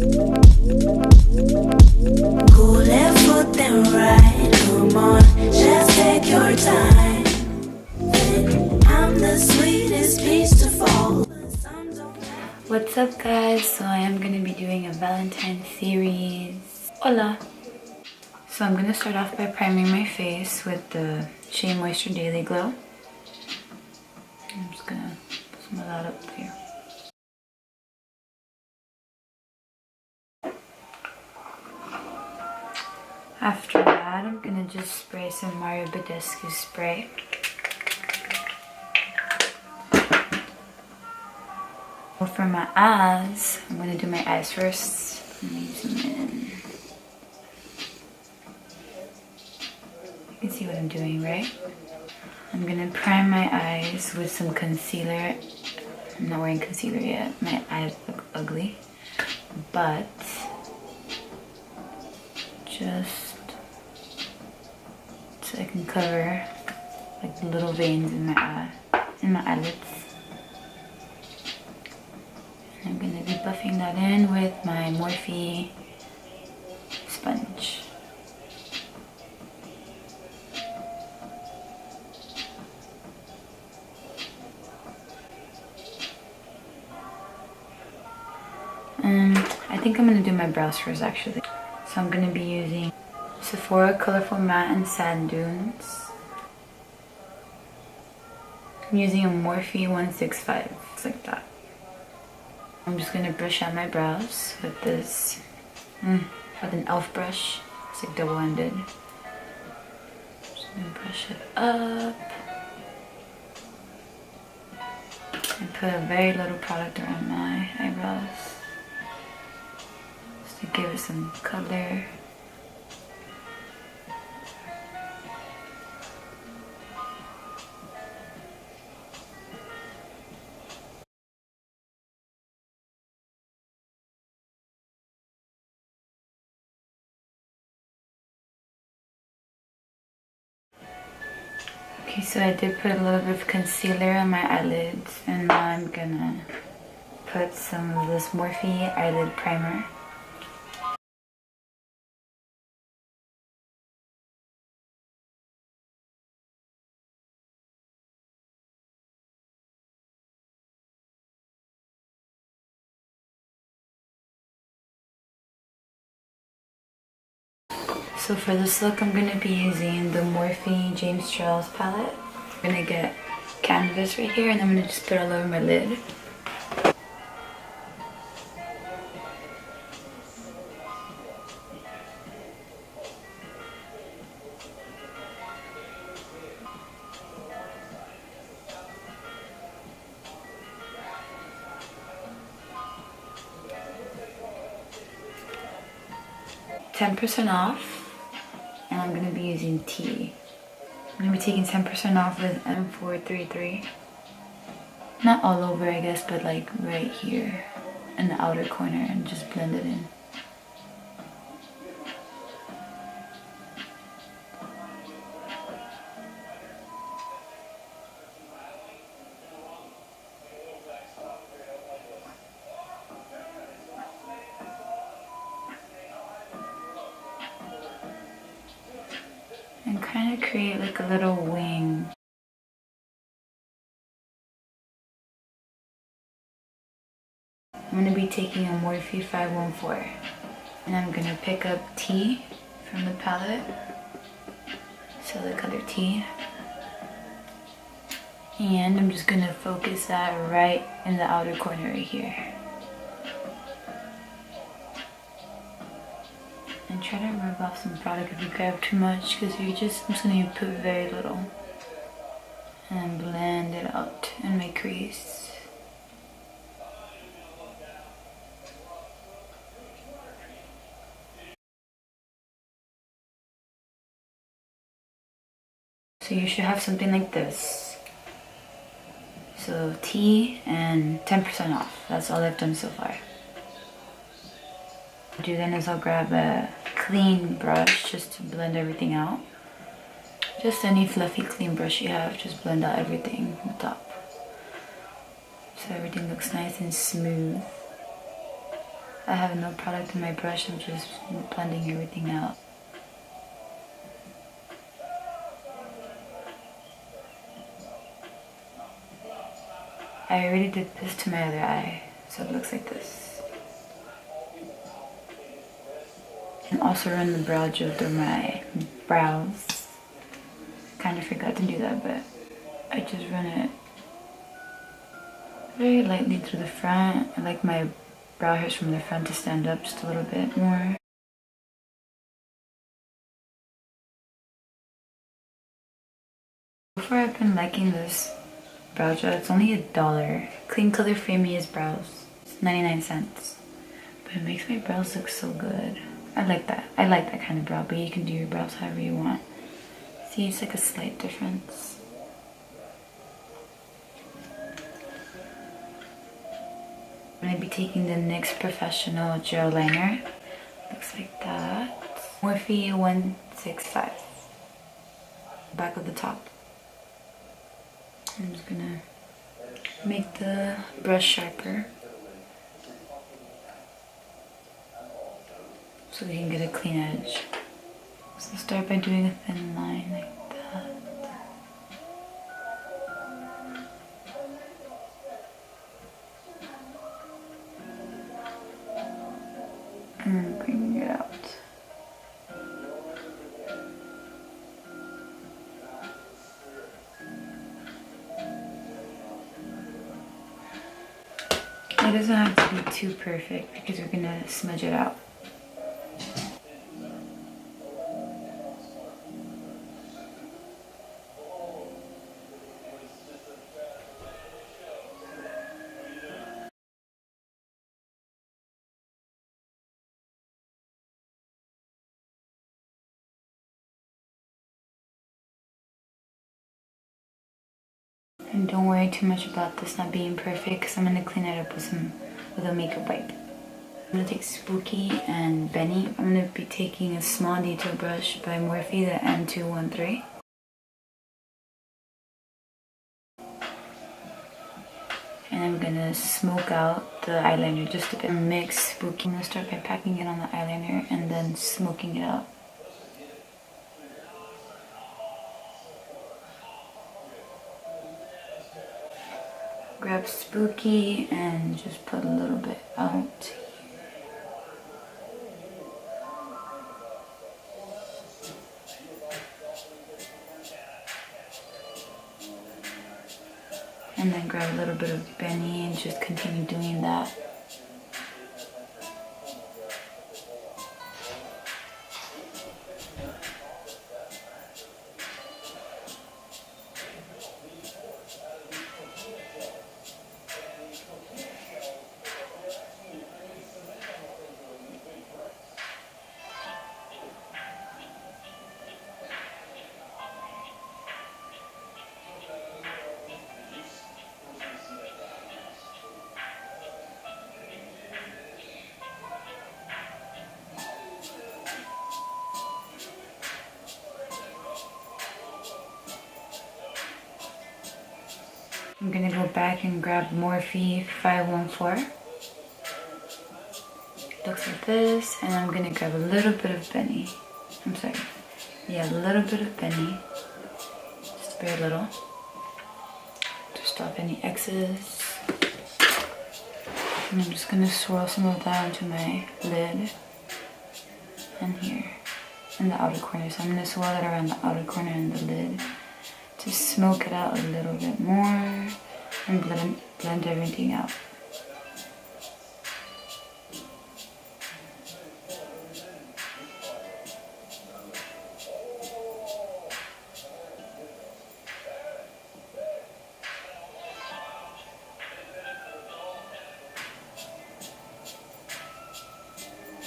Go left foot then right. Come on, just take your time. I'm the sweetest piece to fall. What's up guys? So I am going to be doing a Valentine's series. Hola! So I'm going to start off by priming my face with the Shea Moisture Daily Glow. I'm just going to put some of that up here. After that, I'm going to just spray some Mario Badescu spray. For my eyes, I'm going to do my eyes first. Let me zoom in. You can see what I'm doing, right? I'm going to prime my eyes with some concealer. I'm not wearing concealer yet. My eyes look ugly. But just so I can cover like the little veins in my eye, in my eyelids. I'm going to be buffing that in with my Morphe sponge. I think I'm going to do my brows first actually. So I'm going to be using Sephora Colorful Matte and Sand Dunes. I'm using a Morphe 165, it's like that. I'm just going to brush out my brows with this, with an e.l.f. brush. It's like double-ended. Just going to brush it up. And put a very little product around my eyebrows. Just to give it some color. Okay, so I did put a little bit of concealer on my eyelids, and now I'm gonna put some of this Morphe eyelid primer. So for this look, I'm gonna be using the Morphe James Charles palette. I'm gonna get canvas right here, and I'm gonna just put it all over my lid. $10% off. And I'm going to be using tea. I'm going to be taking 10% off with M433. Not all over, I guess, but like right here in the outer corner, and just blend it in. And kind of create like a little wing. I'm going to be taking a Morphe 514. And I'm going to pick up Tea from the palette. So the color Tea. And I'm just going to focus that right in the outer corner right here. And try to rub off some product if you grab too much, because I'm just going to put very little. And blend it out in my crease. So you should have something like this. So tea and 10% off. That's all I've done so far. What I'll do then is I'll grab a clean brush just to blend everything out. Just any fluffy clean brush you have, just blend out everything on top. So everything looks nice and smooth. I have no product in my brush, I'm just blending everything out. I already did this to my other eye, so it looks like this. And also run the brow gel through my brows. Kind of forgot to do that, but I just run it very lightly through the front. I like my brow hairs from the front to stand up just a little bit more. So far I've been liking this brow gel. It's only $1. Clean Color Freemiest Brows. It's 99 cents. But it makes my brows look so good. I like that. I like that kind of brow, but you can do your brows however you want. See, it's like a slight difference. I'm going to be taking the NYX Professional Gel Liner. Looks like that. Morphe 165. Back of the top. I'm just gonna make the brush sharper so we can get a clean edge. So start by doing a thin line like that. And bring it out. It doesn't have to be too perfect because we're gonna smudge it out. And don't worry too much about this not being perfect because I'm going to clean it up with a makeup wipe. I'm going to take Smokey and Benny. I'm going to be taking a small detail brush by Morphe, the M213. And I'm going to smoke out the eyeliner just a bit. Mix Smokey. I'm going to start by packing it on the eyeliner and then smoking it out. Grab Spooky and just put a little bit out. And then grab a little bit of Benny and just continue doing that. I'm gonna go back and grab Morphe 514. Looks like this, and I'm gonna grab a little bit of Benny. I'm sorry. Yeah, a little bit of Benny. Just very little. To stop any excess. And I'm just gonna swirl some of that onto my lid. And here. In the outer corner. So I'm gonna swirl it around the outer corner and the lid. To smoke it out a little bit more and blend everything out.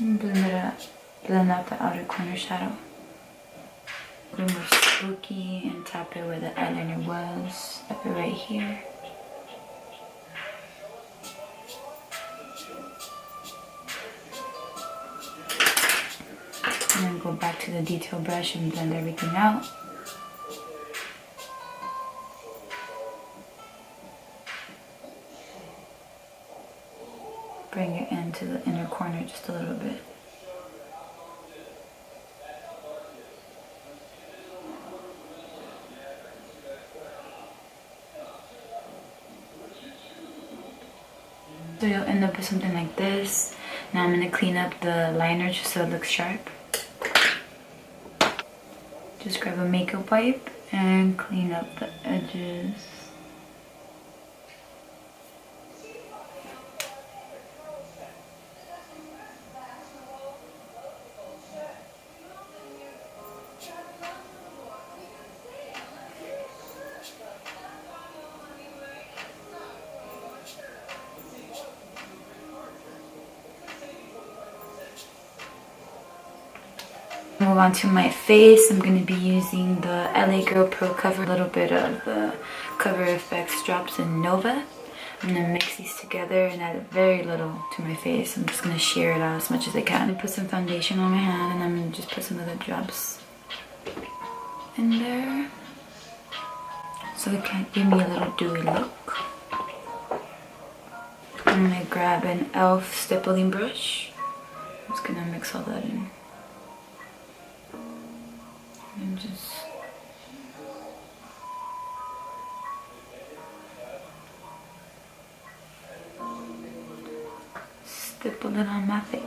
And blend out the outer corner shadow. Remove Spooky and tap it where the eyeliner was. Tap it right here. And then go back to the detail brush and blend everything out. bring it into the inner corner just a little bit. So you'll end up with something like this. Now I'm going to clean up the liner just so it looks sharp. Just grab a makeup wipe and clean up the edges. Move on to my face. I'm going to be using the LA Girl Pro Cover, a little bit of the Cover FX drops in Nova. I'm going to mix these together and add very little to my face. I'm just going to sheer it out as much as I can. I'm going to put some foundation on my hand and I'm going to just put some of the drops in there so it can give me a little dewy look. I'm going to grab an e.l.f. stippling brush. I'm just going to mix all that in. And just stipple it on my face.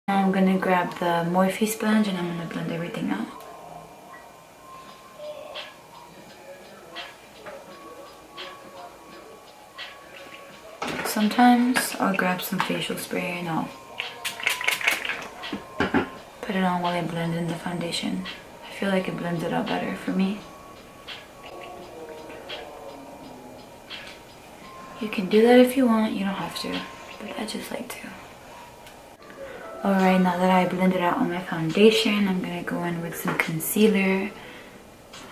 Now I'm going to grab the Morphe sponge and I'm going to blend everything out. Sometimes I'll grab some facial spray and I'll put it on while I blend in the foundation. I feel like it blends it out better for me. You can do that if you want, you don't have to, but I just like to. Alright, now that I blended out all my foundation, I'm going to go in with some concealer.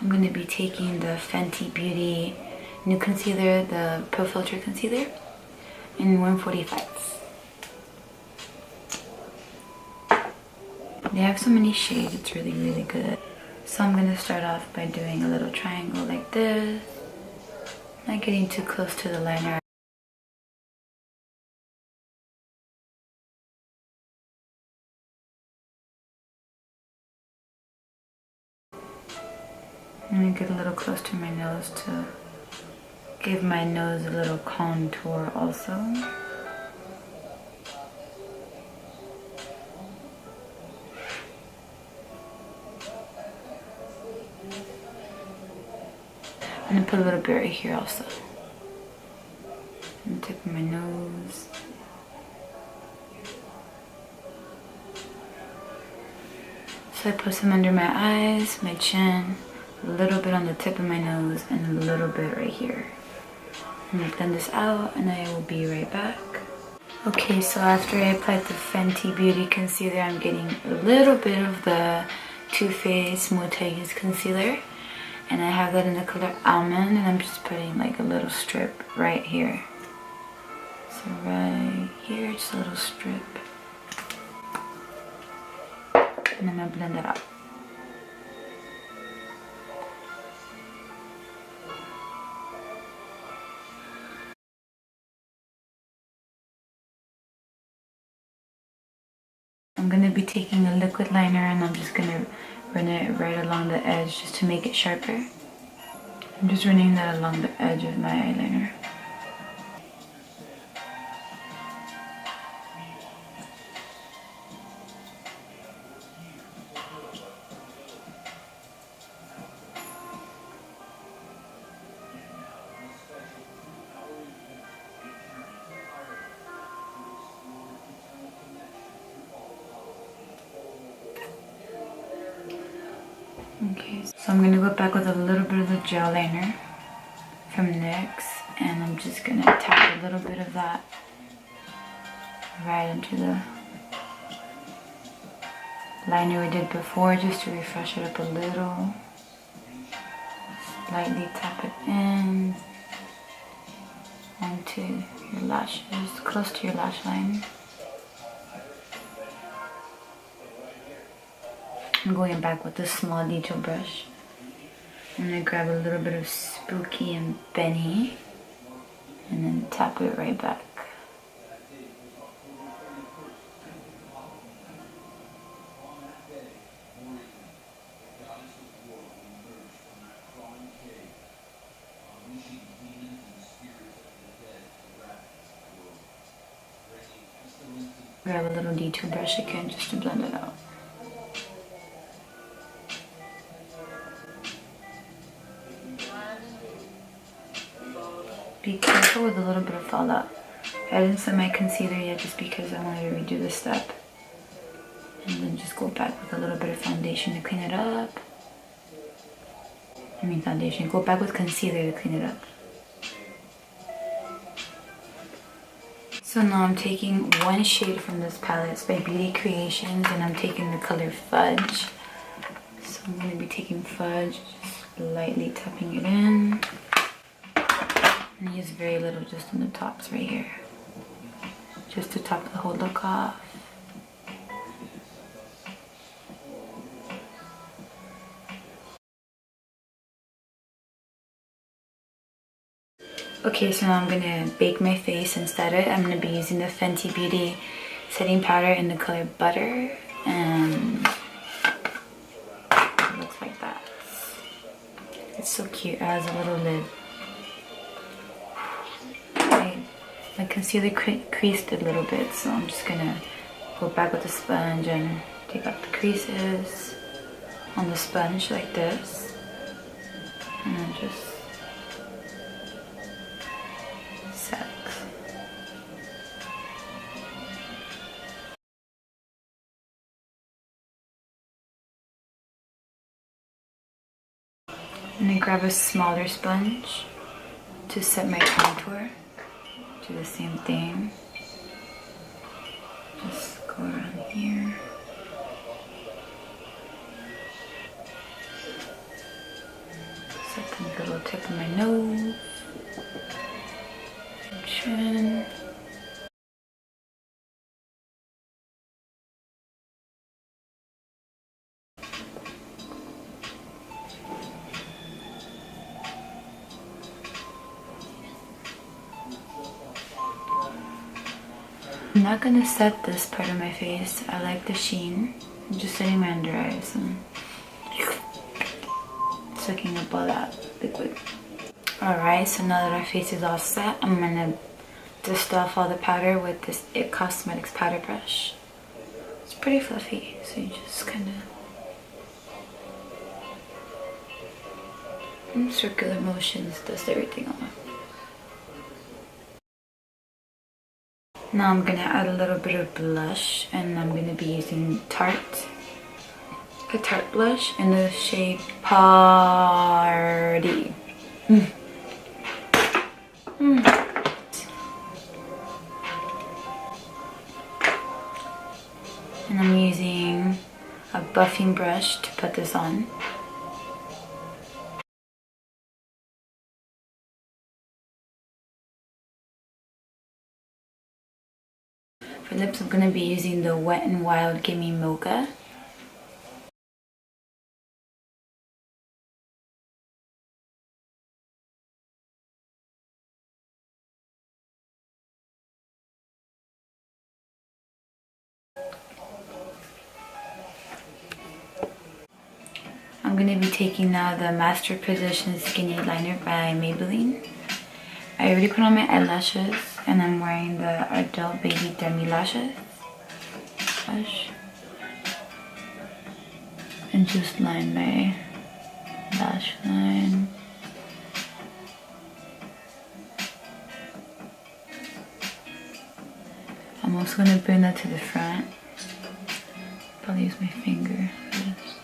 I'm going to be taking the Fenty Beauty new concealer, the Pro Filter concealer, in 145. They have so many shades, it's really, really good. So I'm going to start off by doing a little triangle like this. Not getting too close to the liner. I'm going to get a little close to my nose to give my nose a little contour also. I'm going to put a little bit right here also. On the tip of my nose. So I put some under my eyes, my chin, a little bit on the tip of my nose, and a little bit right here. I'm going to blend this out and I will be right back. Okay, so after I applied the Fenty Beauty concealer, I'm getting a little bit of the Too Faced Multi-Use concealer. And I have that in the color Almond, and I'm just putting like a little strip right here. So right here, just a little strip. And I'm going to blend it out. I'm going to be taking a liquid liner and I'm just going to run it right along the edge just to make it sharper. I'm just running that along the edge of my eyeliner. Okay, so I'm going to go back with a little bit of the gel liner from NYX, and I'm just going to tap a little bit of that right into the liner we did before, just to refresh it up a little. Lightly tap it in onto your lashes, close to your lash line. I'm going back with a small detail brush. I'm gonna grab a little bit of Smokey and Benny and then tap it right back. Grab a little detail brush again just to blend it out. Be careful with a little bit of fallout. I didn't set my concealer yet just because I wanted to redo this step. And then just go back with a little bit of foundation to clean it up. I mean foundation. Go back with concealer to clean it up. So now I'm taking one shade from this palette. It's by Beauty Creations and I'm taking the color Fudge. So I'm going to be taking Fudge, just lightly tapping it in. And use very little just on the tops right here. Just to top the whole look off. Okay, so now I'm gonna bake my face instead. I'm gonna be using the Fenty Beauty setting powder in the color Butter, and it looks like that. It's so cute. It has a little lid. My concealer creased a little bit, so I'm just gonna go back with the sponge and take out the creases on the sponge like this, and then just set. And then grab a smaller sponge to set my contour. Do the same thing. Just go around here. Set the little tip of my nose. Chin. I'm not gonna set this part of my face. I like the sheen. I'm just setting my under eyes and sucking up all that liquid. Alright, so now that our face is all set, I'm gonna dust off all the powder with this It Cosmetics powder brush. It's pretty fluffy, so you just kind of in circular motions dust everything off. Now I'm gonna add a little bit of blush, and I'm gonna be using a Tarte blush in the shade Party. And I'm using a buffing brush to put this on. For lips, I'm going to be using the Wet n Wild Gimme Mocha. I'm going to be taking now the Master Position Skinny Liner by Maybelline. I already put on my eyelashes, and I'm wearing the Adult Baby Demi Lashes. And just line my lash line. I'm also going to bring that to the front. I'll use my finger for this.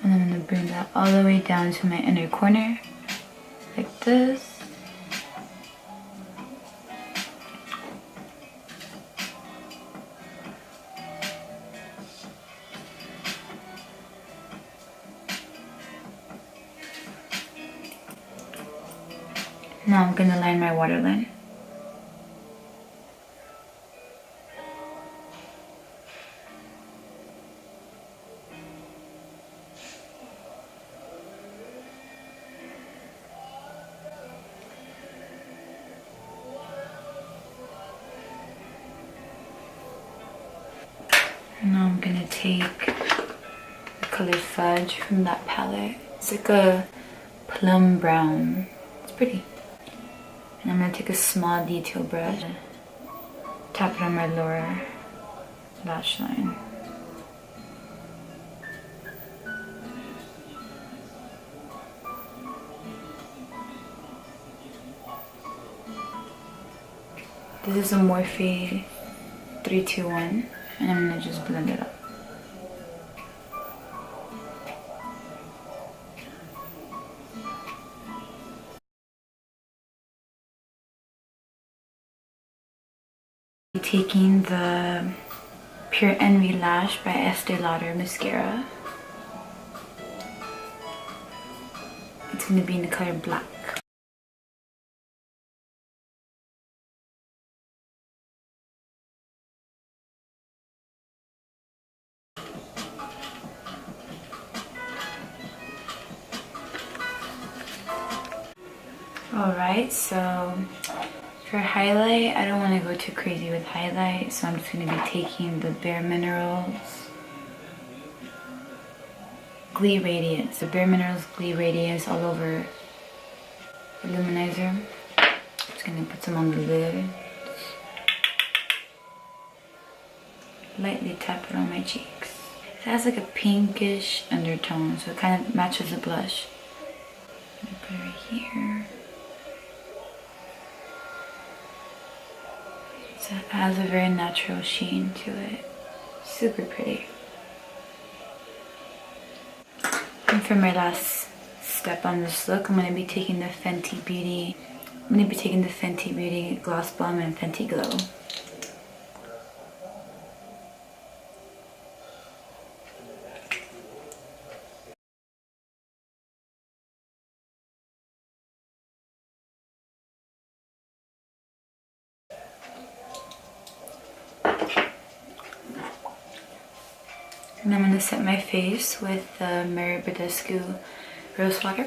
And I'm going to bring that all the way down to my inner corner, like this. Now I'm going to line my waterline. Now I'm gonna take the color Fudge from that palette. It's like a plum brown. It's pretty. And I'm gonna take a small detail brush, tap it on my lower lash line. This is a Morphe 321, and I'm gonna just blend it up. Taking the Pure Envy Lash by Estee Lauder mascara. It's gonna be in the color Black. Alright, so for highlight, I don't want to go too crazy with highlight, so I'm just going to be taking the Bare Minerals Glee Radiance. The Bare Minerals Glee Radiance all over the luminizer. Just going to put some on the lid. Lightly tap it on my cheeks. It has like a pinkish undertone, so it kind of matches the blush. I'm going to put it right here. So it has a very natural sheen to it. Super pretty. And for my last step on this look, I'm going to be taking the Fenty Beauty. I'm going to be taking the Fenty Beauty Gloss Bomb and Fenty Glow. And I'm going to set my face with the Mary Badescu Rose Water.